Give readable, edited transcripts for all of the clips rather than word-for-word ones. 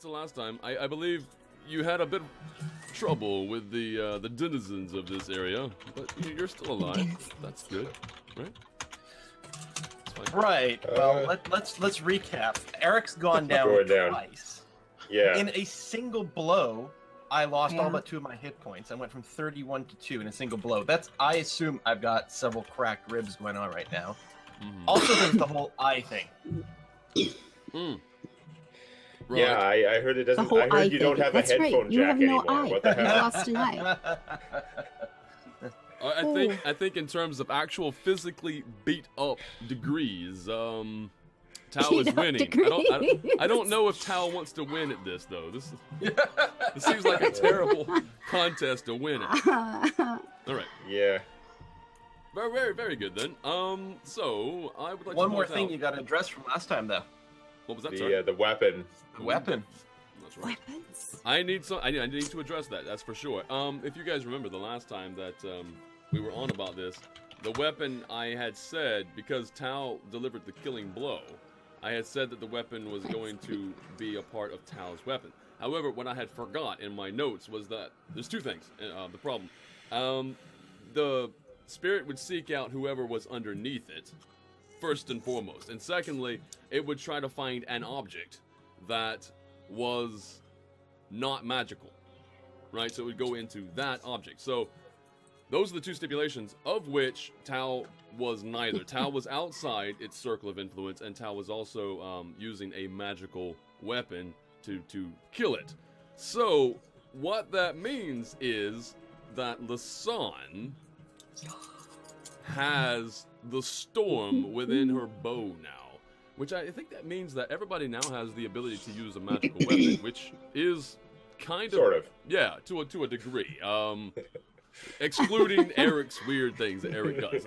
to last time, I believe you had a bit of trouble with the denizens of this area, but you're still alive. That's good, right? Right. Well, let's recap. Eric's gone down twice. Yeah. In a single blow, I lost all but 2 of my hit points. I went from 31 to 2 in a single blow. I assume I've got several cracked ribs going on right now. Also, there's the whole eye thing. Right. Yeah, I heard it doesn't. I heard you don't have a headphone jack anymore. What the hell? You lost an eye. I think in terms of actual physically beat up degrees, Tao is winning. I don't know if Tao wants to win at this though. This seems like a terrible contest to win it. All right. Yeah. Very, very, very good then. So I would like one more thing you got to address from last time though. What was that? The weapon. The weapon. That's right. Weapons. I need to address that. That's for sure. If you guys remember the last time that we were on about this, the weapon I had said, because Tao delivered the killing blow, I had said that the weapon was going to be a part of Tao's weapon. However, what I had forgot in my notes was that there's 2 things. The problem, the spirit would seek out whoever was underneath it, first and foremost, and secondly, it would try to find an object that was not magical, right? So it would go into that object. So those are the 2 stipulations, of which Tao was neither. Tao was outside its circle of influence, and Tao was also using a magical weapon to kill it. So what that means is that Lasan has the storm within her bow now, which I think that means that everybody now has the ability to use a magical weapon, which is sort of. Yeah, to a degree. Excluding Eric's weird things that Eric does.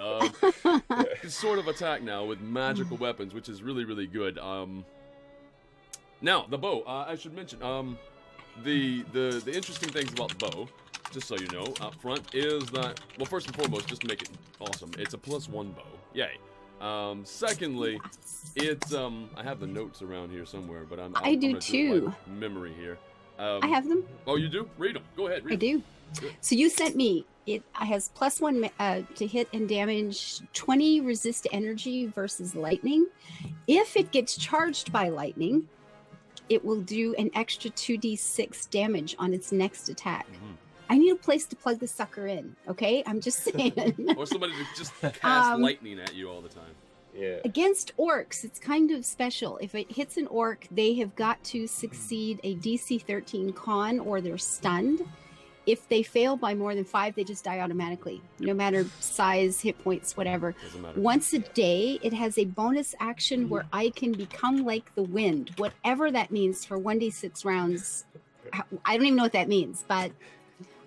It's sort of attack now with magical weapons, which is really, really good. Now, the bow. I should mention the interesting things about the bow, just so you know, up front, is that, well, first and foremost, just to make it awesome, it's a +1 bow. Yay. Secondly, it's I have the notes around here somewhere, but I do too. Memory here. I have them. Oh, you do? Read them. Go ahead. Read them. I do. So you sent me. It has +1 to hit and damage, 20 resist energy versus lightning. If it gets charged by lightning, it will do an extra 2d6 damage on its next attack. I need a place to plug the sucker in, okay? I'm just saying. Or somebody to just cast lightning at you all the time. Yeah. Against orcs, it's kind of special. If it hits an orc, they have got to succeed a DC 13 con or they're stunned. If they fail by more than 5, they just die automatically. No matter size, hit points, whatever. Once a day, it has a bonus action where I can become like the wind. Whatever that means for 1d6 rounds. I don't even know what that means, but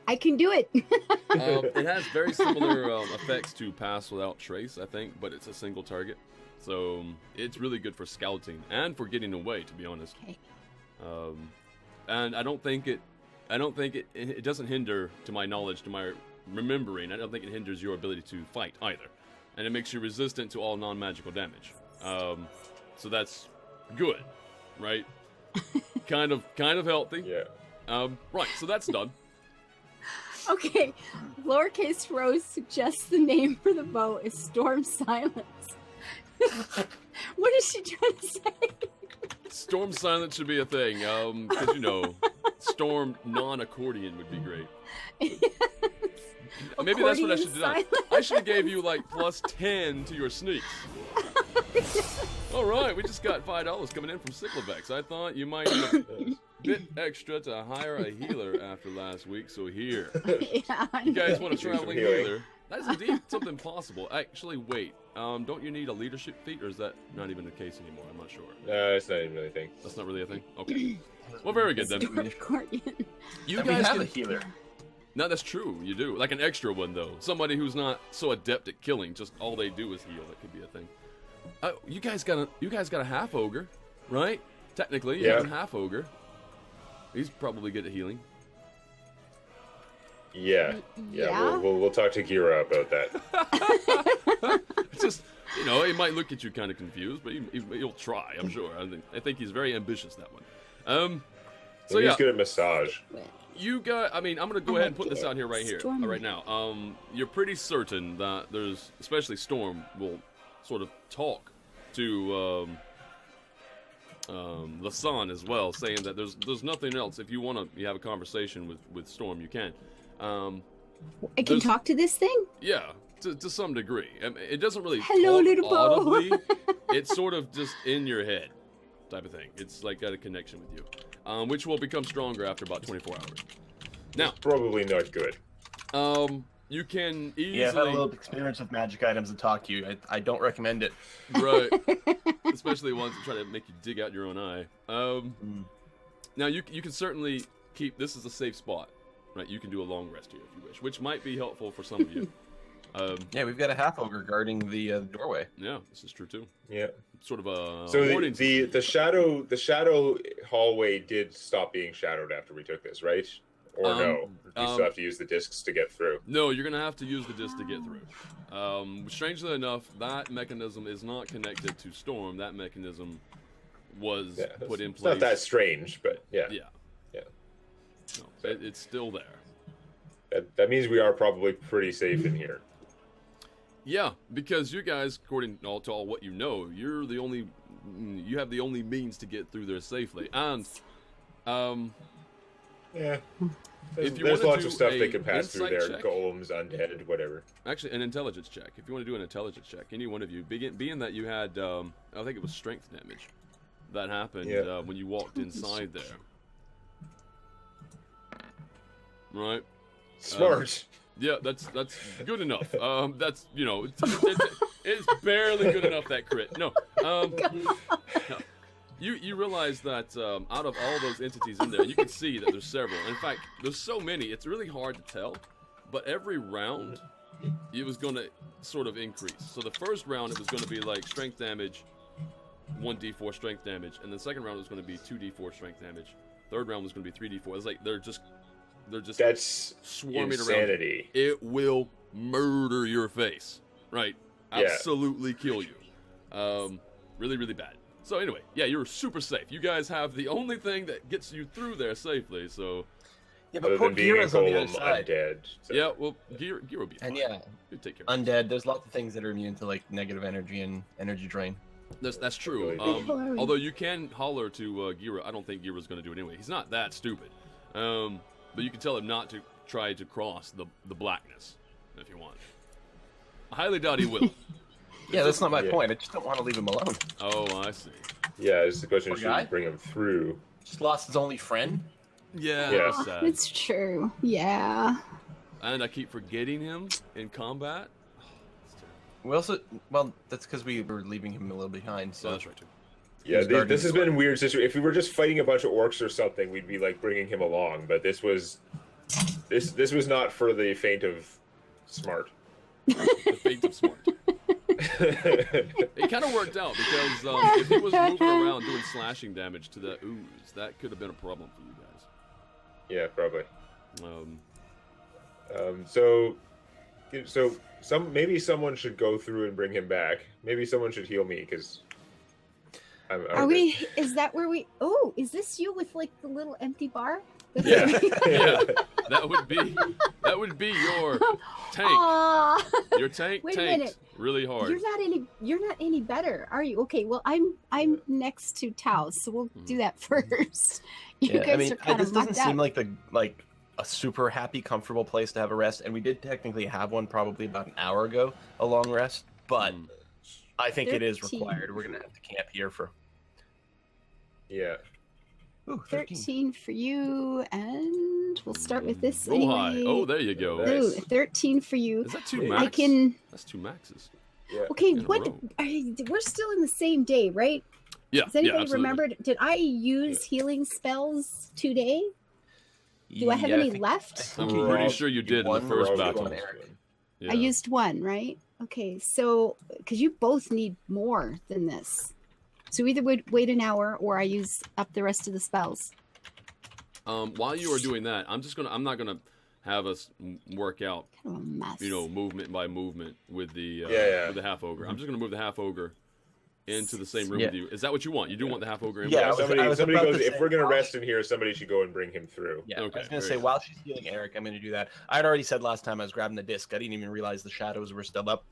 I can do it. It has very similar effects to Pass Without Trace, I think, but it's a single target. So it's really good for scouting and for getting away, to be honest. Okay. And I don't think it doesn't hinder, to my knowledge, to my remembering, I don't think it hinders your ability to fight either. And it makes you resistant to all non-magical damage. So that's good, right? kind of healthy. Yeah. Right, so that's done. Okay, lowercase Rose suggests the name for the bow is Storm Silence. What is she trying to say? Storm Silence should be a thing, because, you know, Storm non-accordion would be great. Yes. Maybe that's what I should do. I should have gave you, like, +10 to your sneaks. All right, we just got $5 coming in from Cyclovex. I thought you might need a bit extra to hire a healer after last week, so here. Yeah, You guys want a traveling healer? That is indeed something possible. Actually, wait. Don't you need a leadership feat, or is that not even the case anymore? I'm not sure. No, it's not even really a thing. That's not really a thing? Okay. Well, very good then. You guys have a healer. No, that's true. You do. Like an extra one, though. Somebody who's not so adept at killing. Just all they do is heal. That could be a thing. You guys got a half ogre, right? Technically, you have a half ogre. He's probably good at healing. Yeah. We'll talk to Gira about that. It's just, you know, he might look at you kind of confused, but he'll try. I'm sure. I think he's very ambitious, that one. So he's good at massage. You got. I mean, I'm gonna go ahead and put this out here right now. You're pretty certain that there's, especially Storm, will sort of talk to the Sun as well, saying that there's nothing else. If you want to have a conversation with Storm, you can. I can talk to this thing? Yeah, to some degree. It doesn't really Hello, talk little audibly. It's sort of just in your head type of thing. It's like got a connection with you, which will become stronger after about 24 hours. Now, it's probably not good. You can easily... Yeah, I've had a little experience with magic items that talk to you. I don't recommend it. Right. Especially ones that try to make you dig out your own eye. Now, you can certainly keep... This is a safe spot. Right, you can do a long rest here if you wish, which might be helpful for some of you. Yeah, we've got a half ogre guarding the doorway. Yeah, this is true too. Yeah, sort of a warning. The shadow hallway did stop being shadowed after we took this, right? Or no? You still have to use the discs to get through. No, you're gonna have to use the disc to get through. Strangely enough, that mechanism is not connected to Storm. That mechanism was put in place. It's not that strange, but yeah. Yeah. No, it's still there. That means we are probably pretty safe in here. Yeah, because you guys, according to all what you know, you have the only means to get through there safely. And yeah, if you there's want lots of stuff they can pass through there. Check, golems, undead, whatever. Actually, an intelligence check. If you want to do an intelligence check, any one of you, being that you had, I think it was strength damage that happened when you walked inside there. Right. Smart. Yeah, that's good enough. That's it's barely good enough, that crit. No. No. You realize that out of all those entities in there, you can see that there's several. In fact, there's so many, it's really hard to tell. But every round, it was going to sort of increase. So the first round, it was going to be like strength damage, 1d4 strength damage, and the second round was going to be 2d4 strength damage. Third round was going to be 3d4. It's like they're just that's swarming insanity. around. It will murder your face, right? Absolutely kill you. Really, really bad. So anyway, yeah, you're super safe. You guys have the only thing that gets you through there safely. So yeah, but poor Gira's on the other side. Undead, so. Yeah, well, Gira will be fine. And yeah, you take care. Undead. There's lots of things that are immune to like negative energy and energy drain. That's true. Although you can holler to Gira. I don't think Gira's going to do it anyway. He's not that stupid. But you can tell him not to try to cross the blackness if you want. I highly doubt he will. Yeah, that's not my point. I just don't want to leave him alone. Oh, I see. Yeah, it's the question: should we bring him through? Just lost his only friend. Yeah, that's sad. It's true. Yeah. And I keep forgetting him in combat. Well, that's because we were leaving him a little behind. So that's right too. Yeah, this has been a weird situation. If we were just fighting a bunch of orcs or something, we'd be like bringing him along. But this was not for the faint of smart. The faint of smart. It kind of worked out because if he was moving around doing slashing damage to the ooze, that could have been a problem for you guys. Yeah, probably. Maybe someone should go through and bring him back. Maybe someone should heal me because. Are we? Is that where we? Oh, is this you with like the little empty bar? Yeah, yeah. That would be your tank. Aww. Your tank tanked really hard. You're not any better, are you? Okay, well I'm next to Tao, so we'll do that first. You guys are kind of this doesn't seem like a super happy, comfortable place to have a rest, and we did technically have one probably about an hour ago, a long rest, but I think 13. It is required. We're gonna have to camp here for. Yeah. Ooh, 13 for you, and we'll start with this Roll high. Oh, there you go. Ooh, 13 for you. Is that 2 max? That's 2 maxes. Yeah. Okay, we're still in the same day, right? Yeah. Does anybody remember? Did I use healing spells today? Do I have any left? I'm pretty sure you did in the first battle. I used 1, right? Okay, so because you both need more than this. So either wait an hour or I use up the rest of the spells. While you are doing that, I'm not gonna have us work out, kind of a mess. Movement by movement with the with the half ogre. I'm just gonna move the half ogre into the same room with you. Is that what you want? You do want the half ogre in? Yeah, somebody goes, if we're going to while rest in here, somebody should go and bring him through. Yeah, Okay, I was going to very say, good. while she's healing Eric, I'm going to do that. I'd already said last time I was grabbing the disc. I didn't even realize the shadows were still up.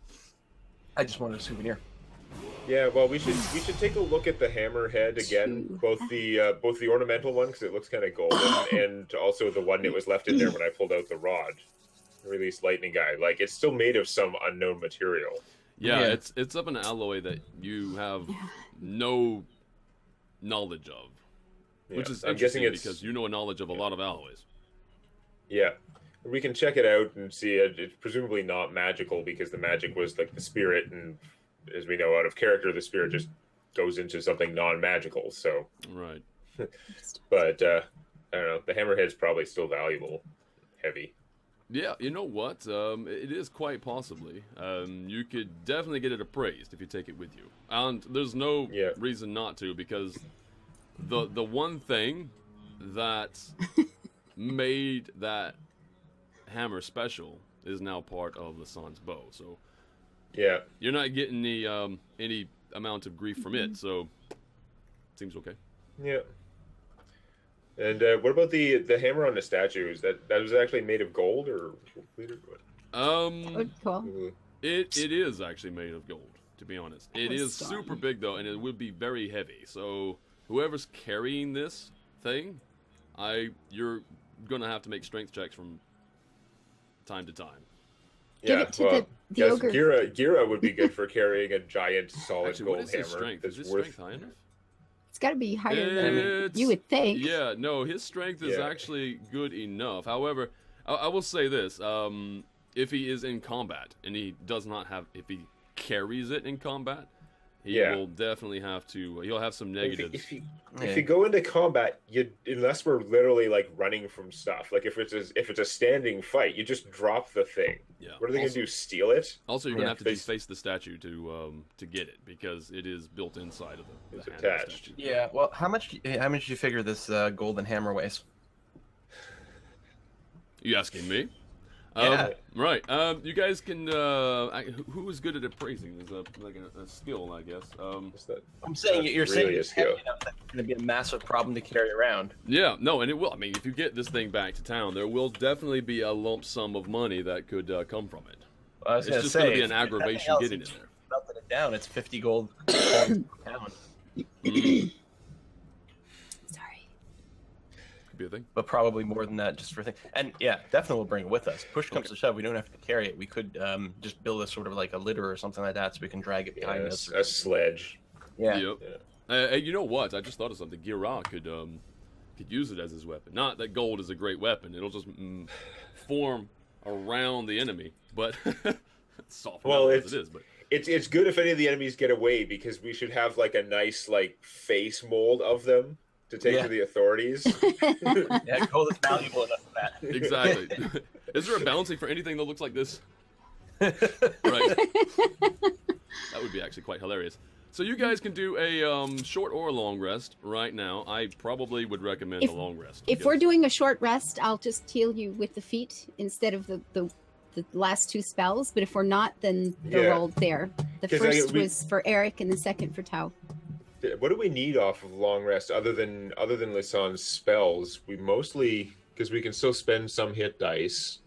I just wanted a souvenir. Yeah, well, we should take a look at the hammerhead again, both the ornamental one because it looks kind of golden, and also the one that was left in there when I pulled out the rod, the released lightning guy. Like it's still made of some unknown material. Yeah, it's of an alloy that you have no knowledge of, which is I'm guessing interesting because you know a knowledge of a lot of alloys. Yeah, we can check it out and see it. It's presumably not magical because the magic was like the spirit, and as we know out of character, the spirit just goes into something non-magical. So Right. but I don't know. The hammerhead's probably still valuable, heavy. Yeah, you know what? It is quite possibly. You could definitely get it appraised if you take it with you, and there's no reason not to because the one thing that made that hammer special is now part of Lasan's bow. So Yeah. you're not getting any amount of grief from it. So seems okay. Yeah. And what about the hammer on the statue? Is that was actually made of gold or completed? Cool. It is actually made of gold, to be honest. It is Darn. super big though, and it would be very heavy. So whoever's carrying this thing, you're gonna have to make strength checks from time to time. Give Yeah, it to well, the ogre. Gira would be good for carrying a giant solid Actually, what gold is his hammer. strength? Is That's his worth. strength high enough? It's got to be higher than It's- you would think. Yeah, no, his strength is Yeah. actually good enough. However, I will say this: if he is in combat and he does not have, if he carries it in combat, he will definitely have to. He'll have some negatives. If you go into combat, unless we're literally like running from stuff, like if it's a standing fight, you just drop the thing. Yeah. What are they gonna do? Steal it? Also, you're gonna Yeah. have to deface the statue to get it because it is built inside of the It's hand of the attached. statue. Yeah, well, how much do you figure this golden hammer weighs? You asking me? Yeah. Right. You guys can. Who is good at appraising? Is like a skill, I guess. What's that? I'm saying That's you're saying really a it's heavy skill. enough that it's going to be a massive problem to carry around. Yeah. No, and it will. I mean, if you get this thing back to town, there will definitely be a lump sum of money that could come from it. I was It's gonna just say, going to be if an nothing aggravation else, getting if in you there. melted it down, it's 50 gold per pound. Sorry. Could be a thing. But probably more than that just for things. And yeah, definitely we'll bring it with us. Push comes to shove, we don't have to carry it. We could just build a sort of like a litter or something like that so we can drag it behind Yeah, us. a sledge. Yeah. Yep. You know what? I just thought of something. Gira could use it as his weapon. Not that gold is a great weapon. It'll just form around the enemy, but soft Well, as it is. But It's good if any of the enemies get away because we should have like a nice like face mold of them to take to the authorities. Yeah, gold is valuable enough for that. exactly. Is there a balancing for anything that looks like this? Right. That would be actually quite hilarious. So you guys can do a short or a long rest right now. I probably would recommend a long rest. If we're doing a short rest, I'll just heal you with the feet instead of the last two spells. But if we're not, then they're rolled there. The 'Cause first was for Eric and the second for Tau. What do we need off of long rest other than Lisan's spells? We mostly because we can still spend some hit dice.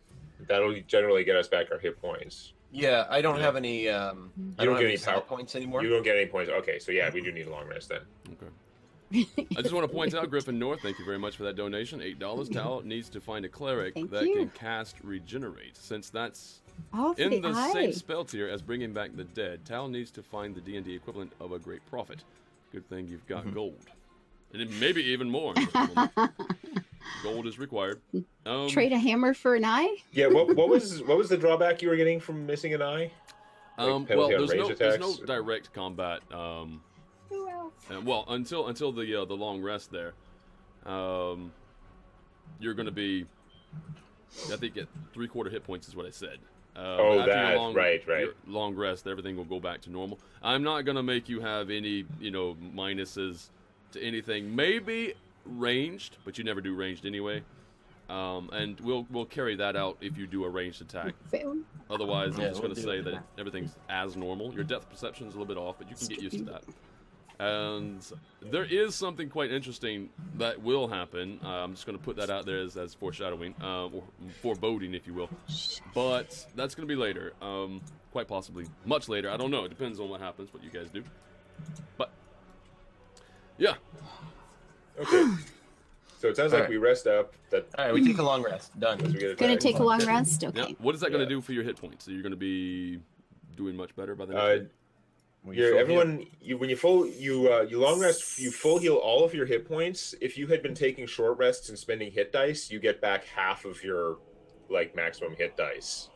That'll generally get us back our hit points. Yeah, I don't have any. I don't have any power points anymore. You don't get any points. Okay, so yeah, we do need a long rest then. Okay. I just want to point out, Griffin North, thank you very much for that donation. $8. Tal needs to find a cleric Thank that you. can cast Regenerate. Since that's Oh, for in the the eye. same spell tier as Bringing Back the Dead, Tal needs to find the D&D equivalent of a Great Prophet. Good thing you've got gold. And then maybe even more. Gold is required. Trade a hammer for an eye? Yeah, what was the drawback you were getting from missing an eye? Well, penalty on there's no range attacks? direct combat. Who else? Well, until the long rest there, you're going to be. I think at 3/4 hit points is what I said. After your right. your long rest, everything will go back to normal. I'm not going to make you have any minuses to anything. Maybe ranged, but you never do ranged anyway. And we'll carry that out if you do a ranged attack. Fail. Otherwise, I'm Yeah, just we'll going to do say it. that everything's as normal. Your depth perception is a little bit off, but you can get used to that. And there is something quite interesting that will happen. I'm just going to put that out there as foreshadowing, or foreboding, if you will. But that's going to be later. Quite possibly much later. I don't know. It depends on what happens, what you guys do. But, yeah. Okay. So it sounds like we rest up. All right, we take a long rest. Done. Gonna take a long rest. Okay. Now, what is that going to do for your hit points? So you're going to be doing much better by the next day? When you long rest, you full heal all of your hit points. If you had been taking short rests and spending hit dice, you get back half of your maximum hit dice.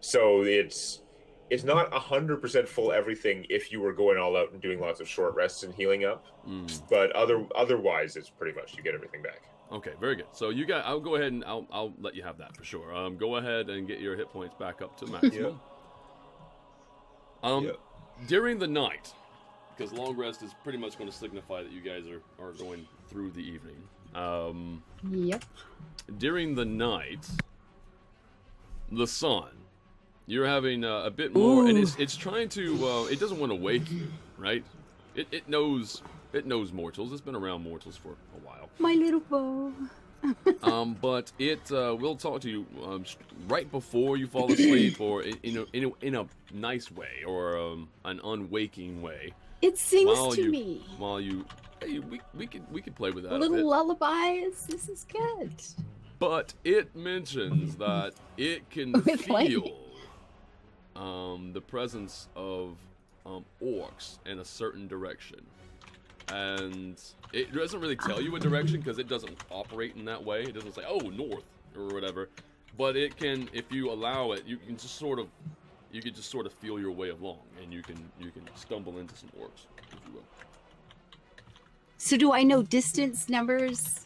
So it's not 100% full everything if you were going all out and doing lots of short rests and healing up. But otherwise, it's pretty much you get everything back. Okay, very good. So I'll go ahead and I'll let you have that for sure. Go ahead and get your hit points back up to maximum. During the night, because long rest is pretty much going to signify that you guys are going through the evening. Yep. During the night, the sun, you're having a bit more, and it's trying to. It doesn't want to wake you, right? It knows mortals. It's been around mortals for a while. My little bow. But it will talk to you right before you fall asleep, or in a nice way, or an unwaking way. It sings to me. While you, hey, we could play with that. Little lullabies. This is good. But it mentions that it can feel the presence of orcs in a certain direction. And it doesn't really tell you a direction because it doesn't operate in that way. It doesn't say, oh, north or whatever. But it can, if you allow it, you can just sort of feel your way along, and you can stumble into some orcs, if you will. So do I know distance numbers?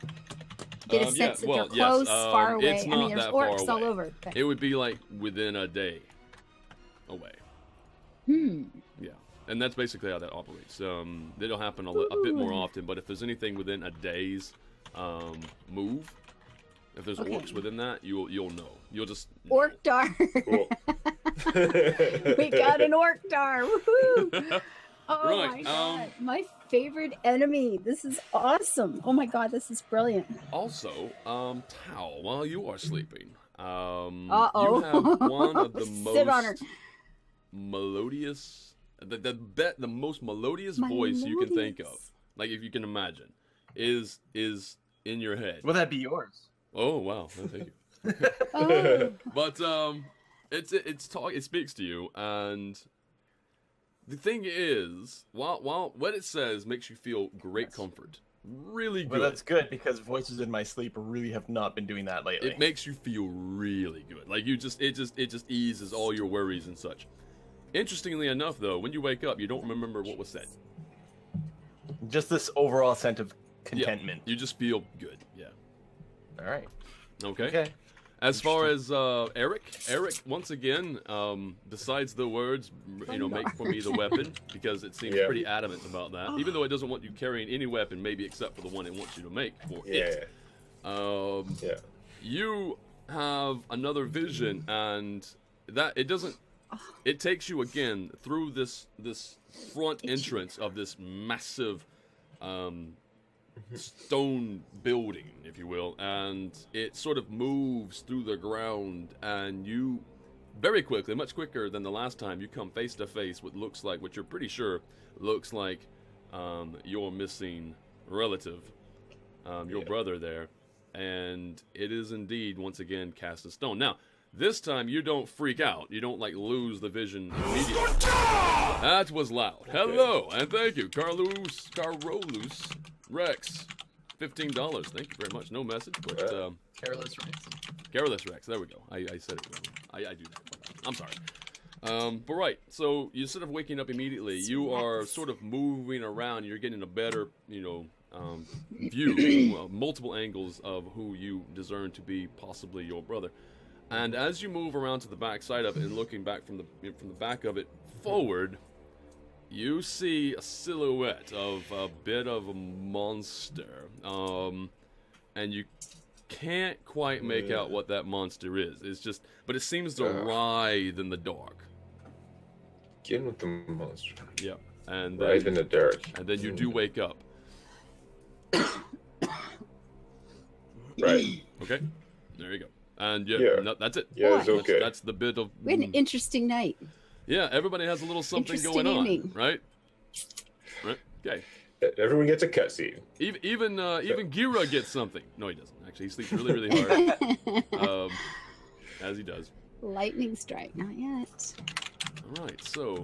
Get a sense if they're close, far away? It's not there's that orcs far away. all over. Okay. It would be like within a day away. Yeah. And that's basically how that operates. It'll happen a bit more often, but if there's anything within a day's move, if there's orcs within that, you'll know. You'll just orc dar. Cool. We got an orc dar. Woohoo! Oh right, my god, my favorite enemy. This is awesome. Oh my god, this is brilliant. Also, Tao, while you are sleeping, you Uh-oh. have one of the Sit on her. most melodious. The most melodious voice you can think of, like if you can imagine, is in your head. Will that be yours? Oh wow, no, thank you. Oh. But it speaks to you, and the thing is, while what it says makes you feel great comfort, really good. Well, that's good because voices in my sleep really have not been doing that lately. It makes you feel really good, like it just eases all your worries and such. Interestingly enough, though, when you wake up, you don't remember what was said. Just this overall sense of contentment. Yeah, you just feel good. Yeah. All right. Okay. As far as Eric once again decides the words, make for me the weapon, because it seems pretty adamant about that. Even though it doesn't want you carrying any weapon, maybe except for the one it wants you to make for it. You have another vision, and that it doesn't. It takes you again through this front entrance of this massive stone building, if you will, and it sort of moves through the ground, and you very quickly, much quicker than the last time, you come face to face with what you're pretty sure looks like your missing relative, your brother there, and it is indeed once again cast in stone. Now, this time you don't freak out. You don't lose the vision immediately. That was loud. Okay. Hello and thank you, Carolus Rex, $15. Thank you very much. No message, but Careless Rex. Careless Rex. There we go. I said it wrong. I do that. I'm sorry. But right. So instead of waking up immediately, you are sort of moving around. You're getting a better, view, multiple angles of who you discern to be possibly your brother. And as you move around to the back side of it and looking back from the back of it forward, you see a silhouette of a bit of a monster. And you can't quite make out what that monster is. It's just, but it seems to writhe in the dark. Get with the monster. Yeah, and Writhe in the dark. And then you do wake up. Right. Okay. There you go. And no, that's it. Yeah, it's okay. That's the bit of. We had an interesting night. Yeah, everybody has a little something Interesting going evening. on, right? Right. Okay. Everyone gets a cutscene. Even Gira gets something. No, he doesn't. Actually, he sleeps really, really hard. As he does. Lightning strike, not yet. All right. So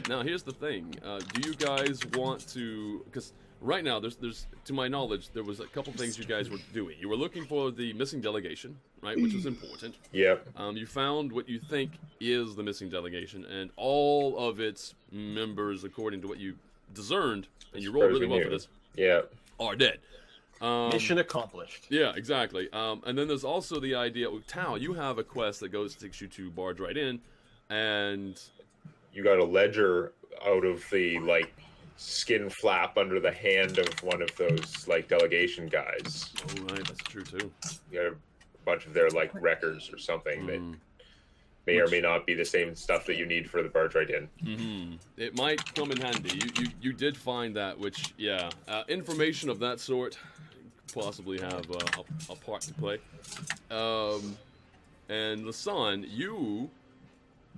now here's the thing. Do you guys want to? Because right now, there's to my knowledge, there was a couple things you guys were doing. You were looking for the missing delegation, right, which was important. Yep. You found what you think is the missing delegation, and all of its members, according to what you discerned, and you rolled really well for this, are dead. Mission accomplished. Yeah, exactly. And then there's also the idea with Tao. You have a quest that takes you to Barge Right In, and you got a ledger out of the skin flap under the hand of one of those delegation guys. Oh right, that's true too. You got a bunch of their records or something that may or may not be the same stuff that you need for the Barge Right In. Mm-hmm. It might come in handy. You did find that, which information of that sort possibly have a part to play. And Lasan, you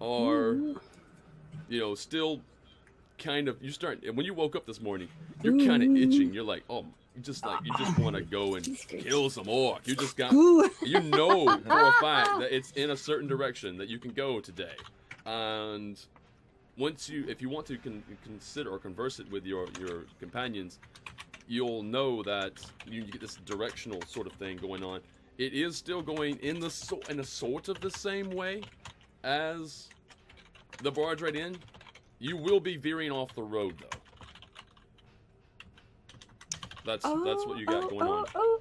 are still kind of, when you woke up this morning, you're kind of itching. You're like, oh, you just want to go and kill some orc. You just got, you know for a fact that it's in a certain direction that you can go today. And if you want to consider or converse it with your companions, you'll know that you get this directional sort of thing going on. It is still going in a sort of the same way as the Barge Right In. You will be veering off the road, though. That's what you got going on. So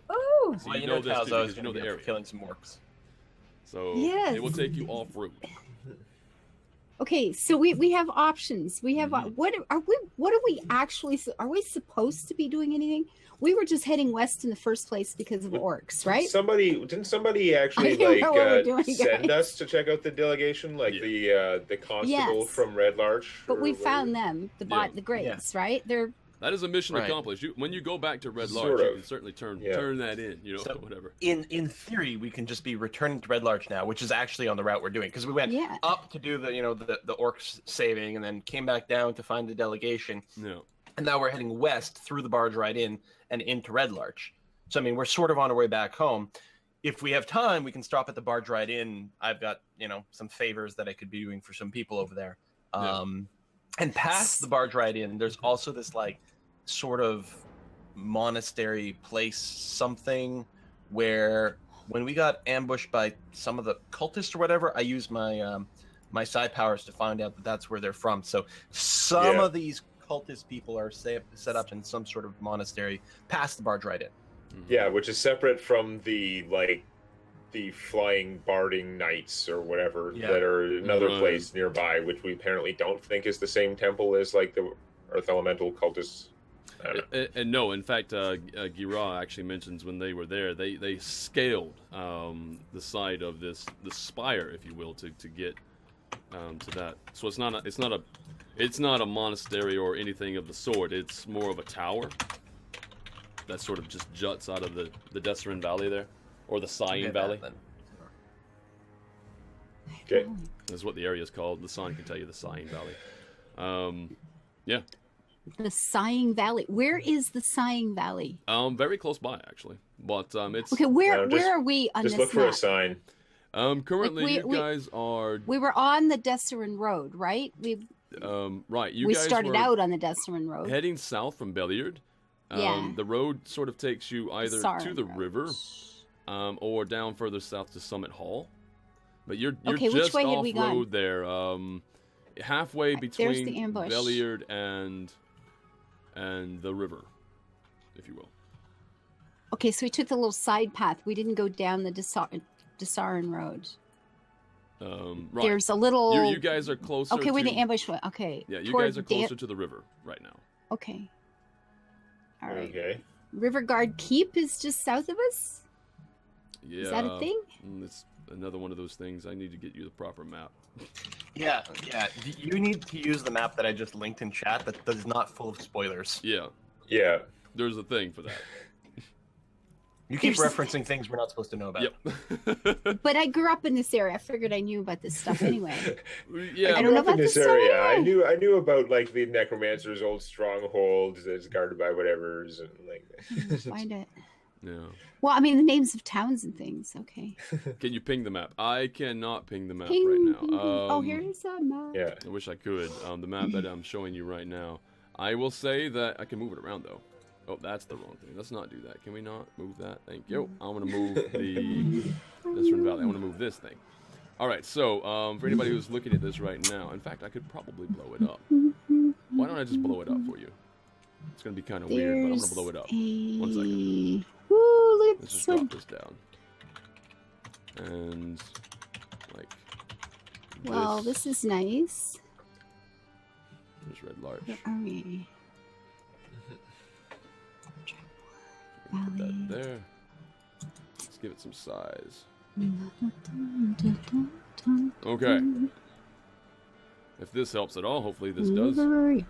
well, you know this because you know the area. Killing some orcs. So Yes. it will take you off route. Okay, so we have options. We have what are we actually? Are we supposed to be doing anything? We were just heading west in the first place because of orcs, right? Didn't somebody actually send us to check out the delegation, the constable from Red Larch? But we found them, the Greys, right? That is a mission accomplished. When you go back to Red Larch, you can certainly turn that in, so, whatever. In theory, we can just be returning to Red Larch now, which is actually on the route we're doing, because we went up to do the orcs saving, and then came back down to find the delegation. Yeah. And now we're heading west through the Barge Right In and into Red Larch. So I mean, we're sort of on our way back home. If we have time, we can stop at the Barge Right In. I've got some favors that I could be doing for some people over there. And past the Barge Right In, there's also this sort of monastery place something where when we got ambushed by some of the cultists or whatever, I used my my side powers to find out that that's where they're from. So some of these cultist people are set up in some sort of monastery past the Barge Right In. Yeah, which is separate from the flying barding knights or whatever that are another place nearby, which we apparently don't think is the same temple as the Earth Elemental cultists. And no, in fact, Gira actually mentions when they were there, they scaled the side of the spire, if you will, to get to that. So it's not a monastery or anything of the sort. It's more of a tower that sort of just juts out of the Desserin Valley there, or the Sighing Valley. Okay, that's what the area is called. The sign can tell you the Sighing Valley. Yeah. The Sighing Valley. Where is the Sighing Valley? Very close by, actually. But it's okay. Where are we on this map? Just look for a sign. Currently, you guys are. We were on the Desserin Road, right? Right. We started out on the Desserin Road, heading south from Belliard. The road sort of takes you either to the river, or down further south to Summit Hall. But you're just off road there. Halfway between Belliard and the river, if you will. Okay, so we took the little side path. We didn't go down the Desserin Road. Right. There's a little. You guys are closer. Okay, where the ambush went. Okay. Yeah, you guys are closer to the river right now. Okay. All right. Okay. River Guard Keep is just south of us. Yeah. Is that a thing? It's another one of those things. I need to get you the proper map. Yeah. You need to use the map that I just linked in chat that is not full of spoilers. Yeah. Yeah. There's a thing for that. You keep referencing things we're not supposed to know about. Yep. But I grew up in this area. I figured I knew about this stuff anyway. Yeah. I don't know up in about this this story area. anyway. I knew about like the necromancer's old stronghold that's guarded by whatever's and like. Find it. Yeah. Well, I mean the names of towns and things. Okay. Can you ping the map? I cannot ping the map Ping, right now. ping, ping. Oh, here's a map. Yeah. I wish I could. The map that I'm showing you right now. I will say that I can move it around though. Oh, that's the wrong thing. Let's not do that. Can we not move that? Thank you. I want to move this from Valley. I want to move this thing. All right. So for anybody who's looking at this right now, in fact, I could probably blow it up. Why don't I just blow it up for you? It's gonna be kind of weird, but I'm gonna blow it up. 1 second. Ooh, look at Let's this just one. drop this down. And like. Well, this is nice. There's Red Larch. Where are we? Put that there. Let's give it some size. Okay. If this helps at all, hopefully this does. Belliard.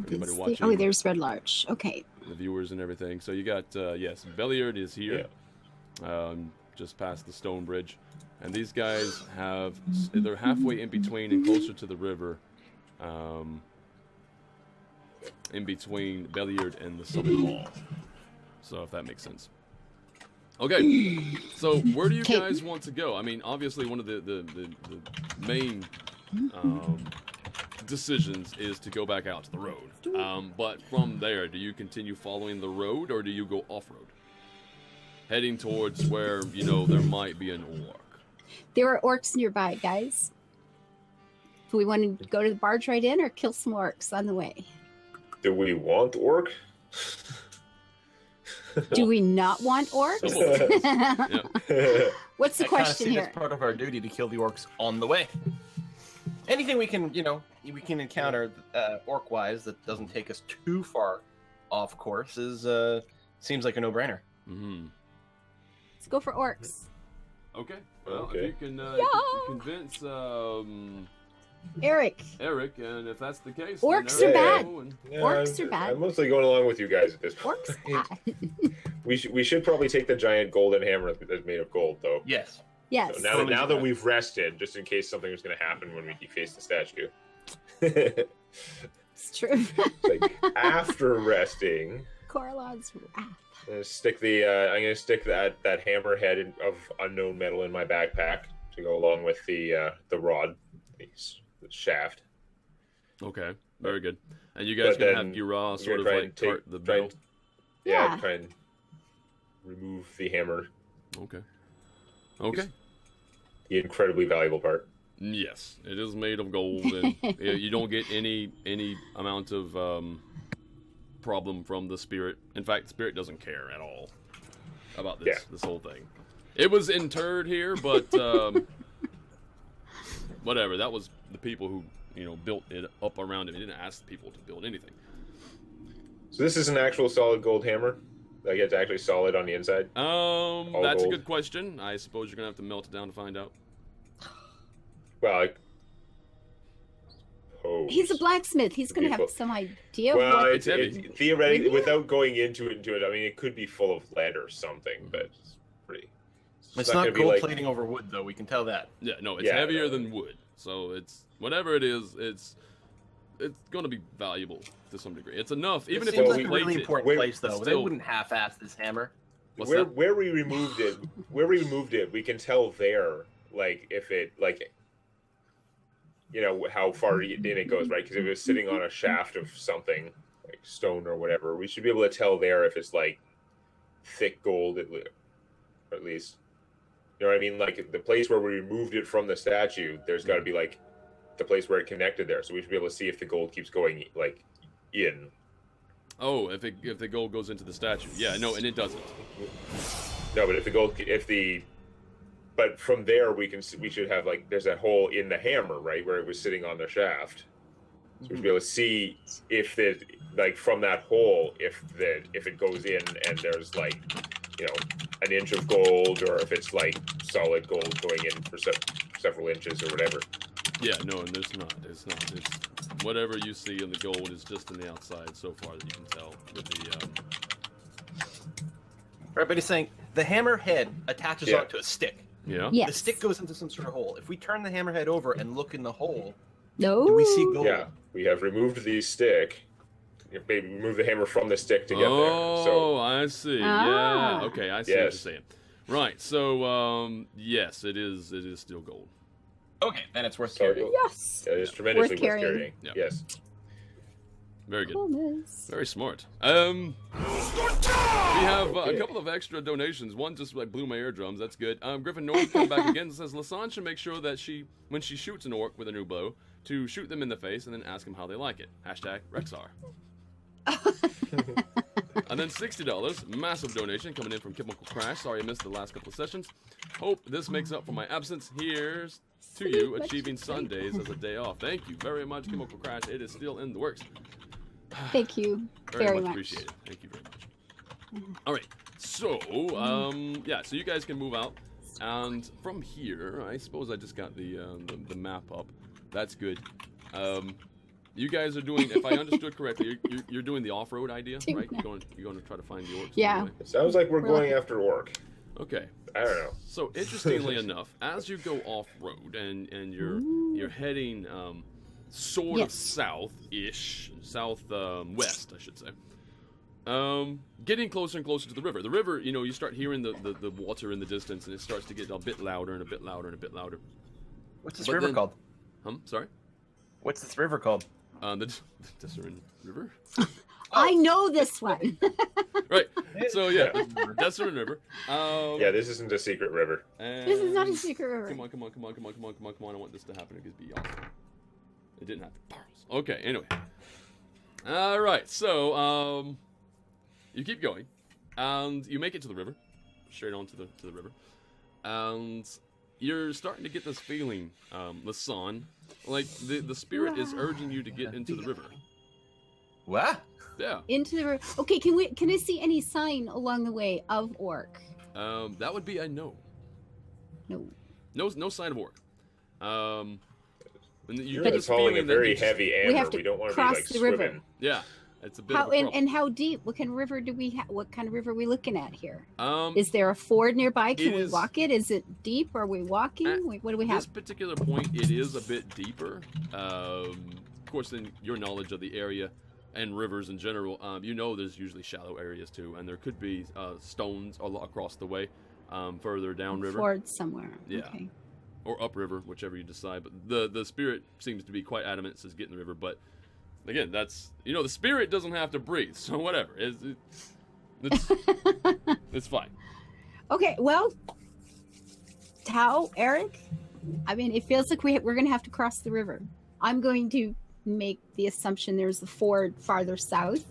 Anybody Oh, watching? there's Red Larch. Okay. The viewers and everything. So you got, yes, Belliard is here. Just past the stone bridge. And these guys they're halfway in between and closer to the river. In between Belliard and the Summit Hall. So if that makes sense. Okay, so where do you guys want to go? I mean, obviously one of the main decisions is to go back out to the road. But from there, do you continue following the road or do you go off-road? Heading towards where, you know, there might be an orc. There are orcs nearby, guys. Do we want to go to the barge right in or kill some orcs on the way? Do we want orc? Do we not want orcs? What's the question here? It's part of our duty to kill the orcs on the way. Anything we can, we can encounter orc-wise that doesn't take us too far off course seems like a no-brainer. Mm-hmm. Let's go for orcs. Okay. Well, if you can convince Eric, and if that's the case, orcs then are bad. Orcs are bad. I'm mostly going along with you guys at this point. Orcs bad. We should probably take the giant golden hammer that's made of gold, though. Yes. Yes. So now that we've rested, just in case something was going to happen when we deface the statue. It's true. Like after resting, Coralon's wrath. I'm gonna stick that hammerhead of unknown metal in my backpack to go along with the rod, the shaft. Okay, very good. And you guys can have Gira sort of like cart the metal. Try and remove the hammer. Okay. Okay. The incredibly valuable part. Yes, it is made of gold, and you don't get any amount of problem from the spirit. In fact, the spirit doesn't care at all about this whole thing. It was interred here, but whatever. That was the people who built it up around it. It didn't ask the people to build anything. So this is an actual solid gold hammer. Like it's actually solid on the inside. That's a good question. I suppose you're gonna have to melt it down to find out. Well, he's a blacksmith. He's going to have some idea of well, what... it's heavy. Theoretically, without going into it, I mean, it could be full of lead or something, but it's pretty... It's not gold plating over wood, though. We can tell that. Yeah, no, it's heavier than wood. So it's... Whatever it is, it's going to be valuable to some degree. It's enough, even if it's it's like a really important place, though. They wouldn't half-ass this hammer. Where we removed it, we can tell there, like, if it, like... how far in it goes, right? Because if it was sitting on a shaft of something, like stone or whatever, we should be able to tell there if it's, like, thick gold, or at least. You know what I mean? Like, the place where we removed it from the statue, there's got to be, like, the place where it connected there. So we should be able to see if the gold keeps going, like, in. Oh, if the gold goes into the statue. Yeah, no, and it doesn't. No, but but from there we should have, like, there's that hole in the hammer, right, where it was sitting on the shaft. So we should be able to see if from that hole, if it goes in and there's, like, an inch of gold, or if it's like solid gold going in for several inches or whatever. Yeah, no, and it's not. It's whatever you see in the gold is just in the outside so far that you can tell with the. Right, but he's saying the hammer head attaches onto a stick. Yeah. Yes. The stick goes into some sort of hole. If we turn the hammerhead over and look in the hole, No. do we see gold? Yeah, we have removed the stick. Maybe move the hammer from the stick to get there. Oh, So I see. Ah. Yeah. Okay, I see what you're saying. Right. So, yes, it is still gold. Okay, then it's worth So carrying. Yes. it is tremendously Worth worth carrying. carrying. Yeah. Yes. Very good. Coolness. Very smart. We have a couple of extra donations. One just like blew my eardrums. That's good. Griffin North came back again and says Lasan should make sure that when she shoots an orc with a new bow, to shoot them in the face and then ask them how they like it. Hashtag Rexar. And then $60, massive donation coming in from Chemical Crash. Sorry I missed the last couple of sessions. Hope this makes up for my absence. Here's to you achieving Sundays as a day off. Thank you very much, Chemical Crash. It is still in the works. Thank you Very much appreciated. Thank you very much. All right. So, so you guys can move out. And from here, I suppose I just got the map up. That's good. You guys are doing, if I understood correctly, you're doing the off-road idea, right? You're going to try to find the orcs. Yeah. Anyway. It sounds like we're going after orc. Okay. I don't know. So interestingly enough, as you go off-road and you're heading sort of south-ish, south-west, I should say. Getting closer and closer to the river. The river, you start hearing the water in the distance, and it starts to get a bit louder and a bit louder and a bit louder. What's this river called? Sorry? What's this river called? The Desert River? I know this one. Right. So, yeah, the Desert River. Yeah, this isn't a secret river. This is not a secret river. Come on. I want this to happen. It could be awesome. It didn't happen. Okay, anyway. All right, so, you keep going, and you make it to the river, straight on to the river, and you're starting to get this feeling, Lasan, like the spirit is urging you to get into the river. What? Yeah. Into the river. Okay, can I see any sign along the way of orc? That would be a no. No sign of orc. And you You're get this calling a feeling that very you just- heavy We have amber. to We don't want to be cross like the river. swimming. Yeah, it's a bit of a problem. And how deep? What kind of river do we have? What kind of river are we looking at here? Um, Is there a ford nearby? Can it we is- walk it? Is it deep? Are we walking? At What do we this have? particular point, it is a bit deeper. Of course, in your knowledge of the area and rivers in general, there's usually shallow areas too, and there could be stones across the way, further downriver. Ford somewhere. Yeah. Okay. Or upriver, whichever you decide. But the spirit seems to be quite adamant it says get in the river. But again, that's the spirit doesn't have to breathe, so whatever. It's fine. Okay. Well, Tao, Eric, I mean, it feels like we're going to have to cross the river. I'm going to make the assumption there's a ford farther south.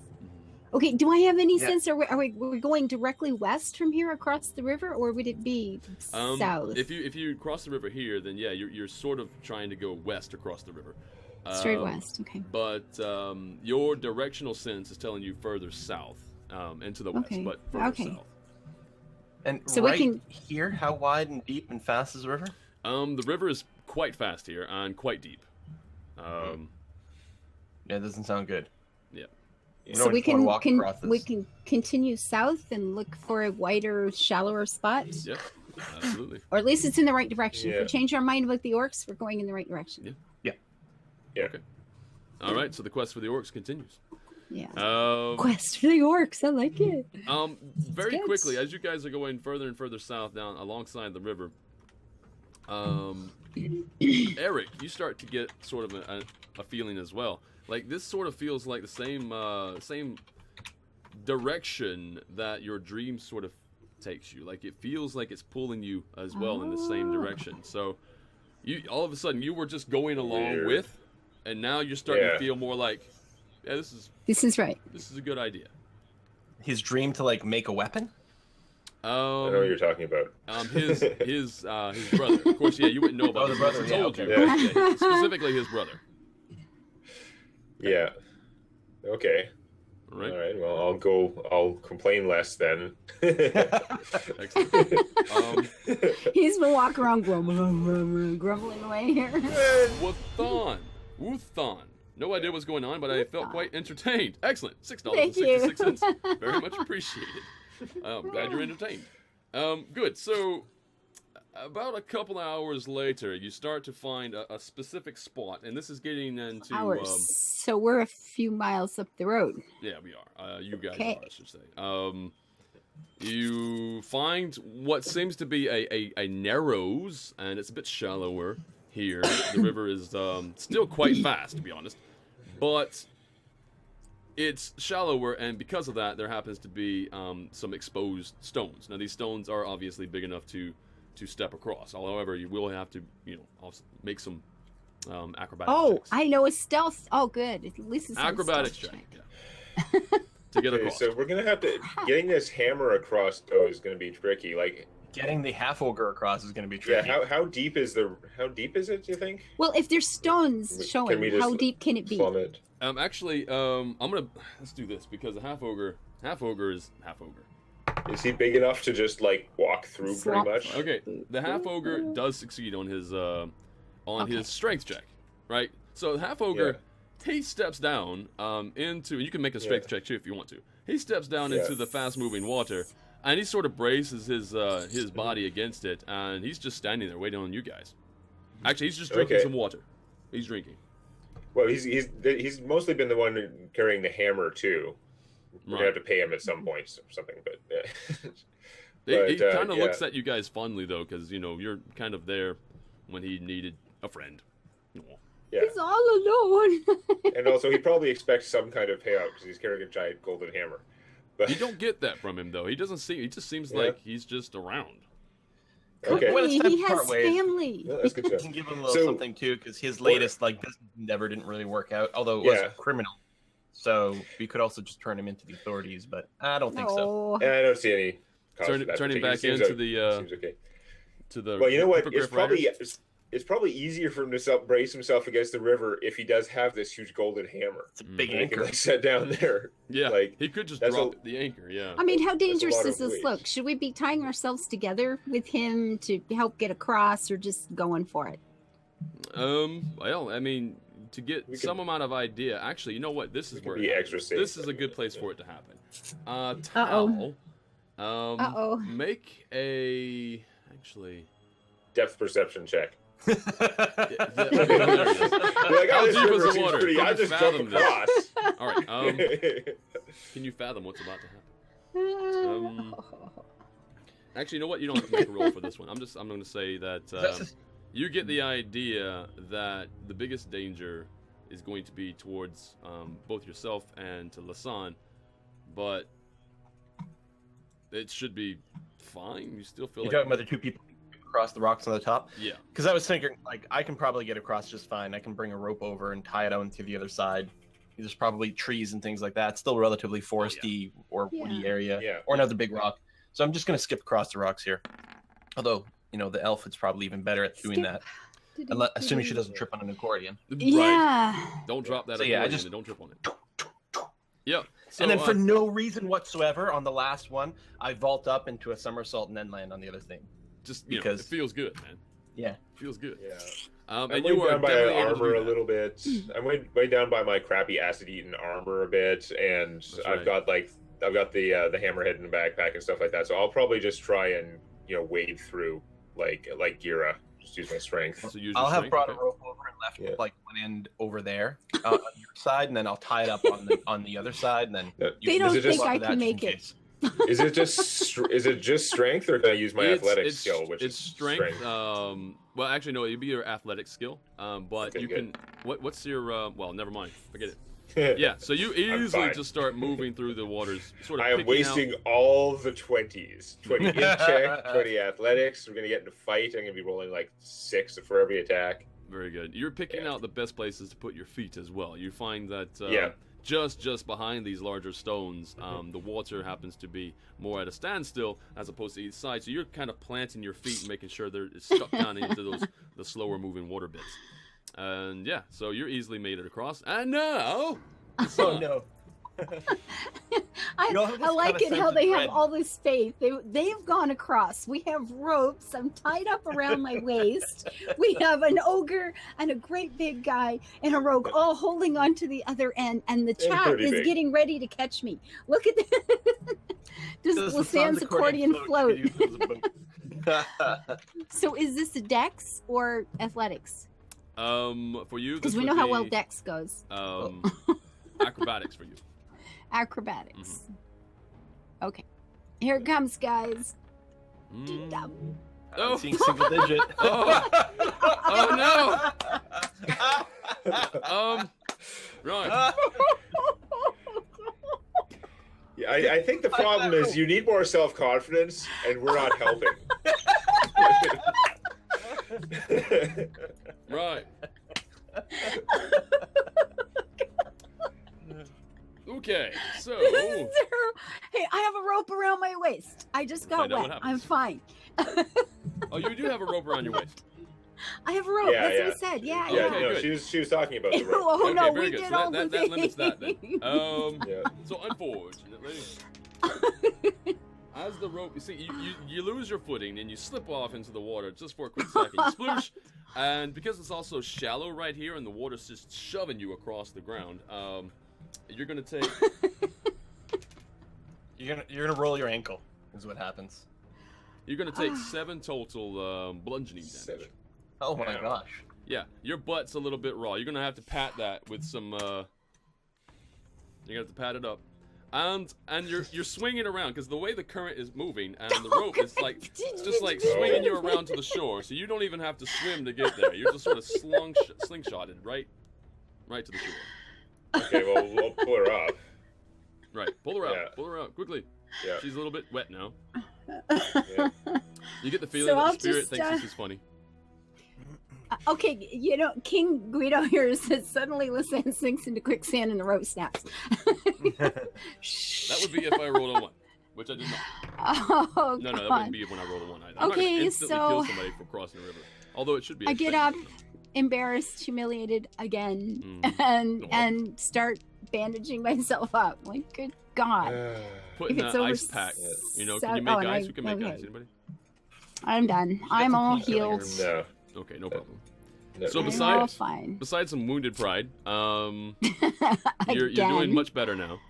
Okay, do I have any sense? Are we going directly west from here across the river, or would it be south? If you cross the river here, then yeah, you're sort of trying to go west across the river. Straight west, okay. But your directional sense is telling you further south, into the west, but further south. And so right we can here, how wide and deep and fast is the river? The river is quite fast here and quite deep. Yeah, it doesn't sound good. Yeah. So we can continue south and look for a wider, shallower spot. Yep, absolutely. Or at least it's in the right direction. Yeah. If we change our mind about the orcs, we're going in the right direction. Yeah. Okay. All right. So the quest for the orcs continues. Yeah. Quest for the orcs. I like it. Very good. quickly, as you guys are going further and further south down alongside the river, Eric, you start to get sort of a feeling as well. Like this sort of feels like the same direction that your dream sort of takes you. Like it feels like it's pulling you as well in the same direction. So you all of a sudden you were just going along with, and now you're starting to feel more like, yeah, this is right. This is a good idea. His dream to like make a weapon. I know what you're talking about. His brother. Of course, yeah, you wouldn't know about the brother. I Yeah, told okay. you. Yeah, specifically his brother. Yeah. Okay. All right. All right. Well, I'll complain less then. Excellent. He's been walking around grumbling away here. Woothon. No idea what's going on, but I felt quite entertained. Excellent. Thank you. $6.66. Very much appreciated. Glad you're entertained. Good. So, about a couple hours later, you start to find a specific spot, and this is getting into Hours. So we're a few miles up the road. Yeah, we are. You guys are, I should say. You find what seems to be a narrows, and it's a bit shallower here. The river is still quite fast, to be honest, but it's shallower, and because of that, there happens to be some exposed stones. Now, these stones are obviously big enough to step across. However, you will have to, make some acrobatics checks. I know a stealth. Oh, good. At least it's acrobatics check. Yeah. To get across. So we're gonna have to getting this hammer across though is gonna be tricky. Like getting the half ogre across is gonna be tricky. Yeah. How deep is it? Do you think? Well, if there's stones showing, how deep can it be? Plummet? Actually, let's do this because a half ogre is half ogre. Is he big enough to just like walk through pretty much? Okay, the half ogre does succeed on his his strength check, right? So half ogre, he steps down into. You can make a strength check too if you want to. He steps down into the fast-moving water, and he sort of braces his body against it, and he's just standing there waiting on you guys. Actually, he's just drinking some water. He's drinking. Well, he's mostly been the one carrying the hammer too. We're gonna have to pay him at some point or something, but yeah. He kind of looks at you guys fondly though, because you're kind of there when he needed a friend. Yeah. He's all alone. And also, he probably expects some kind of payout because he's carrying a giant golden hammer. But you don't get that from him though. He doesn't seem. He just seems like he's just around. Okay. When it's time He to has part ways, family. Yeah, that's good you stuff. can give him a little something too, because his latest business endeavor didn't really work out, although it was criminal. So we could also just turn him into the authorities, but I don't think so. And I don't see any. Turning back into the. Seems okay. To the. Well, you know what? It's probably easier for him to brace himself against the river if he does have this huge golden hammer. It's a big He anchor. can, set down there. Yeah, like he could just drop the anchor. Yeah. I mean, how dangerous does of this weight. look? Should we be tying ourselves together with him to help get across, or just going for it? Well, I mean, to get some amount of idea. Actually, you know what? This is where extra safe. This is a good place for it to happen. Tal, make a depth perception check. There it is. Like, How this deep river is the seems water? pretty- Can I you just fathom jumped this? across. All right. Can you fathom what's about to happen? Actually, you know what? You don't have to make a roll for this one. I'm going to say that you get the idea that the biggest danger is going to be towards both yourself and to Lasan, but it should be fine. You still feel You're like talking about the two people across the rocks on the top? Yeah. Because I was thinking, I can probably get across just fine. I can bring a rope over and tie it on to the other side. There's probably trees and things like that. It's still relatively foresty or woody area, or another big rock. So I'm just going to skip across the rocks here. Although, the elf is probably even better at doing that. Assuming she doesn't trip on an accordion. Yeah. Right. Don't drop that. So don't trip on it. Yeah. So, and then for no reason whatsoever, on the last one, I vault up into a somersault and then land on the other thing. Just because it feels good, man. Yeah. It feels good. Yeah. And I'm you way are down by definitely able to armor do a that. little bit. I'm way down by my crappy acid-eaten armor a bit, and I've got the hammerhead in the backpack and stuff like that. So I'll probably just try and wade through like Gira. Just use my strength. So use I'll your have brought strength, a rope over and left one end over there on your side, and then I'll tie it up on the other side, and then They don't think I can make it. Is it just strength, or can I use my athletic skill? Which it's is strength. Well, actually, no. It'd be your athletic skill. But you can. What's your? Well, never mind. Forget it. Yeah. So you easily just start moving through the waters. Sort of. I am wasting all the 20s. 20 in check, 20 athletics. We're gonna get in a fight. I'm gonna be rolling like 6 for every attack. Very good. You're picking out the best places to put your feet as well. You find that. Just behind these larger stones, the water happens to be more at a standstill as opposed to each side. So you're kind of planting your feet and making sure they're stuck down into the slower moving water bits. And so you're easily made it across. And now, oh no! I like it how they have all this faith. They've gone across. We have ropes. I'm tied up around my waist. We have an ogre and a great big guy and a rogue all holding on to the other end. And the chat is getting ready to catch me. Look at that. Does Lasanne's accordion float? So is this a dex or athletics? For you, because we know how well dex goes. Acrobatics for you. Acrobatics. Okay, here it comes, guys. I'm seeing single digit. Oh no. Right. Yeah, I think the problem is you need more self-confidence, and we're not helping. Right. Okay, so... Hey, I have a rope around my waist. I just got wet. I'm fine. Oh, you do have a rope around your waist? I have a rope. That's what I said. Yeah. Okay, no, good. she was talking about the rope. Oh, no, very we good. did So all that limits that then. So unfortunately, as the rope, you see, you lose your footing and you slip off into the water just for a quick second. You sploosh, and because it's also shallow right here and the water's just shoving you across the ground, you're gonna take. You're gonna roll your ankle. Is what happens. You're gonna take 7 total bludgeoning damage. 7. Oh my gosh. Yeah, your butt's a little bit raw. You're gonna have to pat that with some. You're gonna have to pat it up, and you're swinging around because the way the current is moving and the rope is like just like swinging you around to the shore, so you don't even have to swim to get there. You're just sort of slingshotted right to the shore. Okay, well, we'll pull her up. Right, pull her out. Pull her out quickly. Yeah. She's a little bit wet now. Yeah. You get the feeling that the spirit thinks this is funny. Okay, King Guido here says suddenly Lasanne sinks into quicksand and the rope snaps. That would be if I rolled a 1, which I did not. Oh, no, God. that wouldn't be when I rolled a 1 either. I'm not gonna instantly kill somebody for crossing the river. Although it should be. I get up, embarrassed, humiliated again, and start bandaging myself up. Like, good God. Putting that ice pack. Can you make ice? We can make ice. Anybody? I'm done. I'm all healed. No. Okay, no problem. No. So besides some wounded pride, you're doing much better now.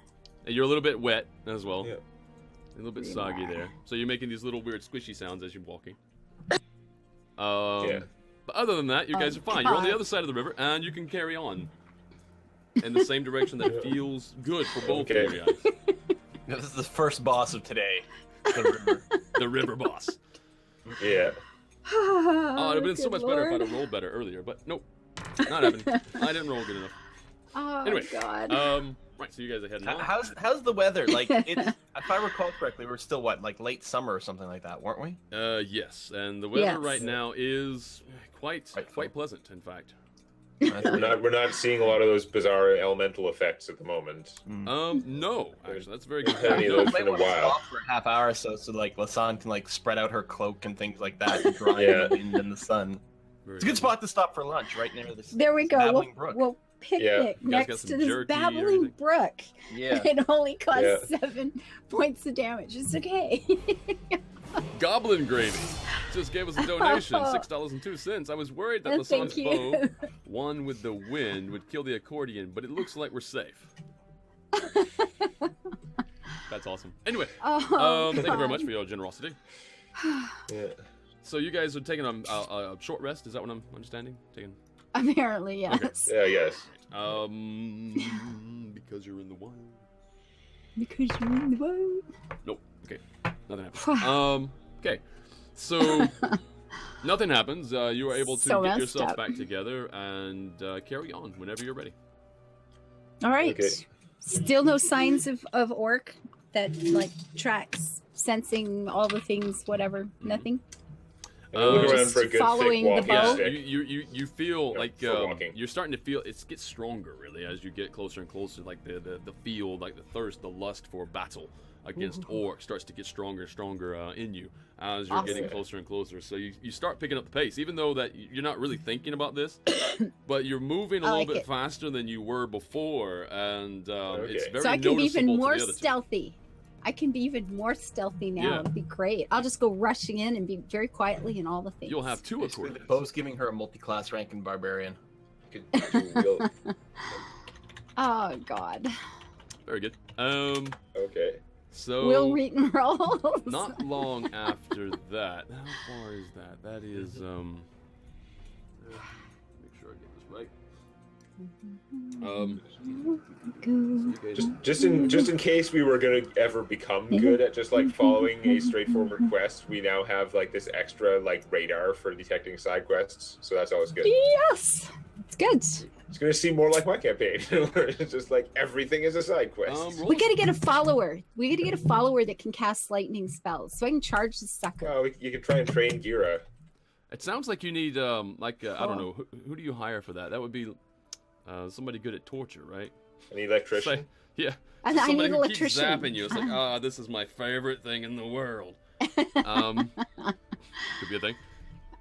You're a little bit wet as well. Yeah. A little bit soggy there. So you're making these little weird squishy sounds as you're walking. But other than that, you guys are fine. You're on the other side of the river, and you can carry on in the same direction that feels good for both of you guys. This is the first boss of today. The river. The river boss. Yeah. Oh, it would have been so much better if I'd have rolled better earlier, but nope. Not happening. I didn't roll good enough. Oh, anyway, God. Right, so you guys are heading on. How's the weather? Like, if I recall correctly, we're still like late summer or something like that, weren't we? Yes, and the weather right now is quite pleasant, in fact. We're not seeing a lot of those bizarre elemental effects at the moment. No, actually, that's very good. Any of those in a while. Stop for a half hour or so like Lasanne can like spread out her cloak and things like that to dry in the wind and the sun. It's a good spot to stop for lunch, right near this. There we go. Brook. We'll picnic next to this babbling brook. Yeah. It only costs 7 points of damage. It's okay. Goblin Gravy just gave us a donation, $6.02. I was worried that Lasanne's bow, one with the wind, would kill the accordion, but it looks like we're safe. That's awesome. Anyway, thank you very much for your generosity. Yeah. So you guys are taking a short rest, is that what I'm understanding? Apparently, yes. Okay. Yeah, yes. Because you're in the wild. Because you're in the wild. Nope. Okay. Nothing happens. Okay. So nothing happens. You are able to get yourself back together and carry on whenever you're ready. All right. Okay. Still no signs of orc that like tracks, sensing all the things, whatever. Nothing. For a good following the bow. Yeah, you feel like you're starting to feel it gets stronger really as you get closer and closer. Like the feel, like the thirst, the lust for battle against orcs starts to get stronger and stronger in you as you're getting closer and closer. So you start picking up the pace, even though that you're not really thinking about this, but you're moving a little bit faster than you were before, and it's very so I can be even noticeable more to the other two. stealthy. I can be even more stealthy now. Yeah. It'll be great. I'll just go rushing in and be very quietly and all the things. You'll have two Basically, accordions. Bo's giving her a multi-class rank in barbarian. You could do real... Oh God. Very good. Okay. So Will Wheaton rolls. not long after that, how far is that? That is make sure I get this right. Just in case we were gonna ever become good at just like following a straightforward quest, we now have like this extra like radar for detecting side quests. So that's always good. Yes, it's good. It's gonna seem more like my campaign, where it's just like everything is a side quest. roll We gotta get a follower. We gotta get a follower that can cast lightning spells, so I can charge the sucker. Well, you can try and train Gira. It sounds like you need I don't know, who do you hire for that? That would be somebody good at torture, right? An electrician. Yeah. And I Somebody need who an keeps electrician. zapping you. It's like, this is my favorite thing in the world. Could be a thing.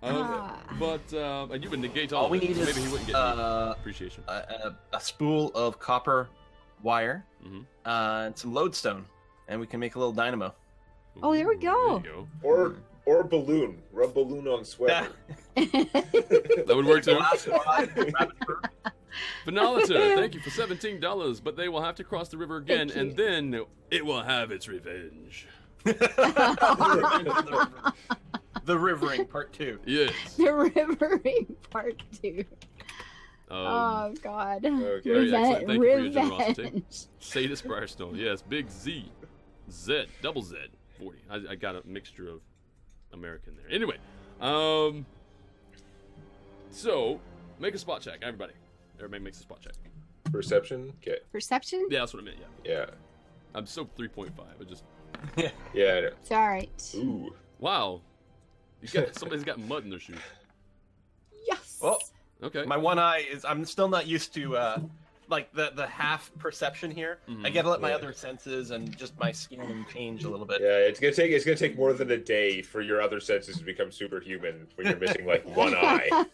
But and you would negate all All we of it, need so is maybe he wouldn't get any appreciation. A spool of copper wire Mhm. and some lodestone, and we can make a little dynamo. Oh, there we go. There you Or balloon. Rub balloon on sweater. That would work too. Last one, rabbit fur. Vanalator, thank you for $17, but they will have to cross the river again, and then it will have its revenge. The Rivering Part 2. Yes. The Rivering Part 2. Oh God. Okay. Very excellent. Thank you for your generosity. Revenge. Sadist Briarstone, yes. Big Z. Z. Double Z. 40. I got a mixture of American there. Anyway. So, make a spot check, everybody. Everybody makes a spot check. Perception. Okay. Perception? Yeah, that's what I meant, yeah. Yeah. I'm still 3.5. I just... Yeah. I know. It's alright. Ooh. Wow. Somebody's got mud in their shoes. Yes. Well, Okay. my one eye is. I'm still not used to like the half perception here. I gotta let my other senses and just my skin change a little bit. Yeah, it's gonna take more than a day for your other senses to become superhuman when you're missing like one eye.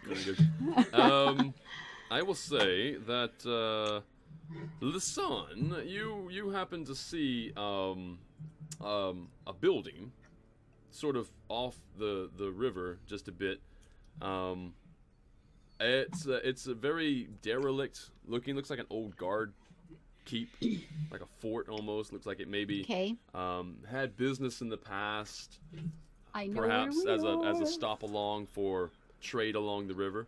Very good. I will say that Lisan, you happen to see a building sort of off the river just a bit. It's a very derelict looking. Looks like an old guard keep, like a fort almost. Looks like it maybe Okay. had business in the past. I know Perhaps where as we a are. stop along for trade along the river,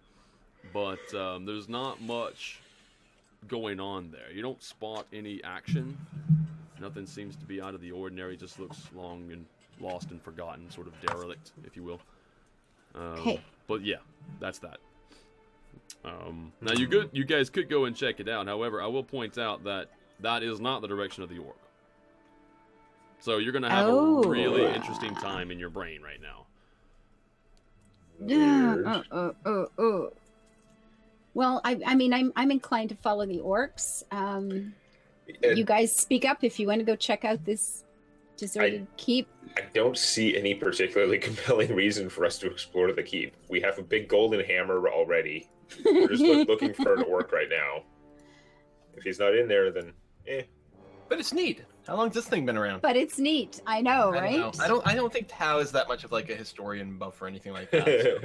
but there's not much going on there. You don't spot any action. Nothing seems to be out of the ordinary. Just looks long and lost and forgotten, sort of derelict, if you will. Okay. But yeah, that's that. Now you guys could go and check it out. However, I will point out that that is not the direction of the orc. So you're gonna have a really interesting time in your brain right now. Weird. Well, I mean, I'm inclined to follow the orcs. You guys speak up if you want to go check out this deserted keep. I don't see any particularly compelling reason for us to explore the keep. We have a big golden hammer already. We're just looking for an orc right now. If he's not in there, then But it's neat. How long's this thing been around? But it's neat. I know, I right? don't know. I don't think Tao is that much of like a historian buff or anything like that. So.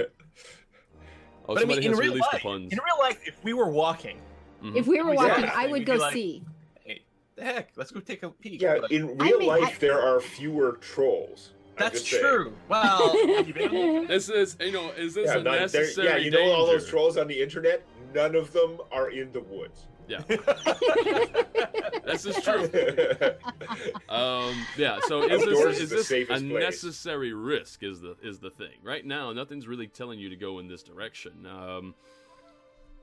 Oh, But I somebody mean, has released the in puns. real life, if we were walking, If we were Yeah. walking, I We'd would be go like- see. hey, the heck, let's go take a peek. yeah, But in real mean, life there are fewer trolls. I'm that's just saying. true. Well, have you been on the internet? This is, is this Yeah, a necessary yeah, you know all those danger? trolls on the internet? None of them are in the woods. Yeah, this is true. Yeah. So Outdoors is is the this a safest place. necessary risk? Is the thing right now? Nothing's really telling you to go in this direction.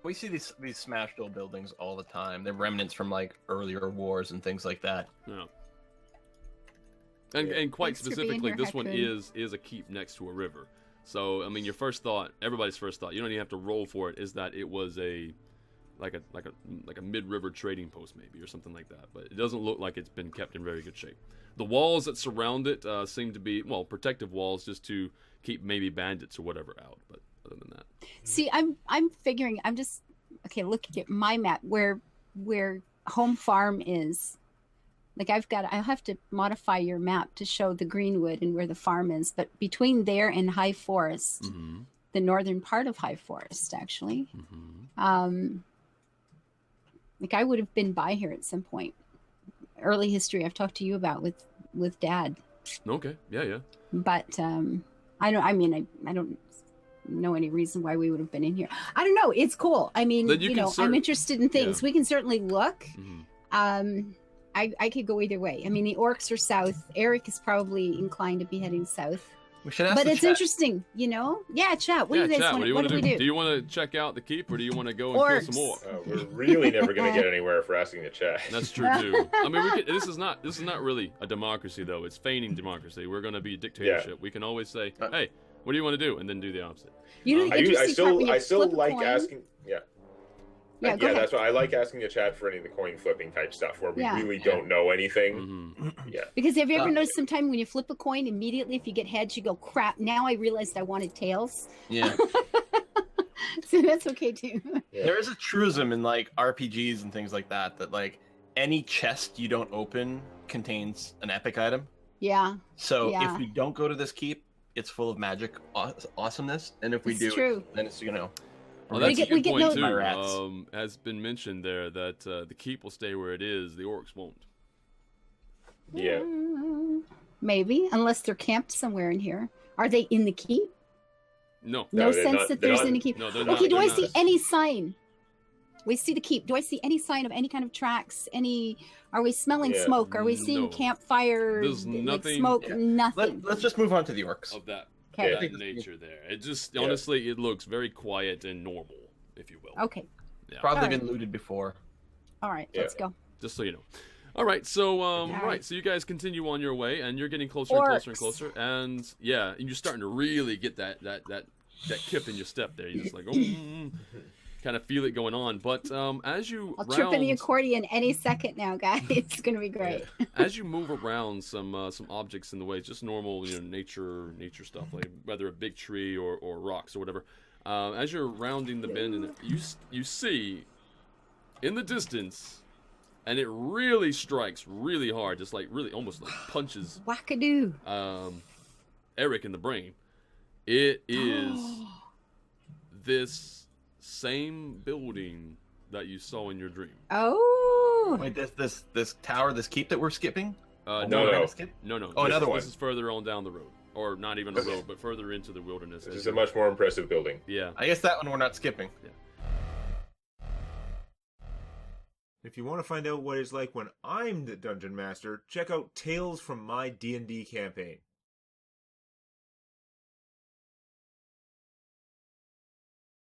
We see these smashed old buildings all the time. They're remnants from like earlier wars and things like that. No. And quite Thanks for being specifically, here, this one Hakun. is a keep next to a river. So I mean, your first thought, everybody's first thought, you don't even have to roll for it, is that it was a like a mid-river trading post maybe, or something like that. But it doesn't look like it's been kept in very good shape. The walls that surround it seem to be, well, protective walls just to keep maybe bandits or whatever out. But other than that, See, I'm figuring. I'm just looking at my map where home farm is. Like I'll have to modify your map to show the greenwood and where the farm is. But between there and High Forest, mm-hmm. the northern part of High Forest, actually, Mm-hmm. like I would have been by here at some point. Early history I've talked to you about with Dad. Okay, yeah. But I don't know any reason why we would have been in here. I don't know. It's cool. I mean, I'm interested in things. Yeah. We can certainly look. Mm-hmm. I could go either way. I mean, the orcs are south. Eric is probably inclined to be heading south. We should ask But the it's chat. interesting, Yeah, chat. What do you guys want? What do we do? Do you want to check out the keep, or do you want to go and kill some more? We're really never going to get anywhere if we're asking the chat. That's true too. I mean, this is not really a democracy though. It's feigning democracy. We're going to be a dictatorship. Yeah. We can always say, "Hey, what do you want to do?" and then do the opposite. I still like asking. Yeah, that's why I like asking the chat for any of the coin flipping type stuff where we really don't know anything. Mm-hmm. Yeah. Because have you ever noticed sometime when you flip a coin, immediately if you get heads, you go, crap, now I realized I wanted tails. Yeah. So that's okay too. Yeah. There is a truism in like RPGs and things like that like any chest you don't open contains an epic item. Yeah. So if we don't go to this keep, it's full of magic awesomeness, and if we It's do, true. then it's Well, that's a good point too. rats. Has been mentioned there that the keep will stay where it is. The orcs won't. Yeah. Maybe, unless they're camped somewhere in here. Are they in the keep? No. No they're sense not- that they're there's not- in the keep. No, they're Okay, not. do they're I not. see any sign? We see the keep. Do I see any sign of any kind of tracks? Are we smelling Yeah. smoke? Are we seeing No. campfire? There's like, nothing- smoke? Yeah. Nothing. Let's just move on to the orcs. Of that, Okay. that nature there. It just honestly, it looks very quiet and normal, if you will. Okay. Yeah. Probably Alright. been looted before. All right. Yeah. Let's go. Just so you know. All right, so right. right, so you guys continue on your way, and you're getting closer and closer and closer, and yeah, and you're starting to really get that kip in your step there. You're just like, kind of feel it going on. But as you I'll trip in the accordion any second now, guys. It's gonna be great. as you move around some objects in the way, just normal nature stuff, like whether a big tree or rocks or whatever. As you're rounding the bend, and you see in the distance, and it really strikes really hard, just like really almost like punches Wackadoo. Eric in the brain. It is this same building that you saw in your dream. Oh. Wait, this tower, this keep that we're skipping? No. Oh, another one. This is further on down the road, or not even a road, but further into the wilderness. This is a much more impressive building. Yeah. I guess that one we're not skipping. If you want to find out what it's like when I'm the dungeon master, check out Tales from my D&D campaign.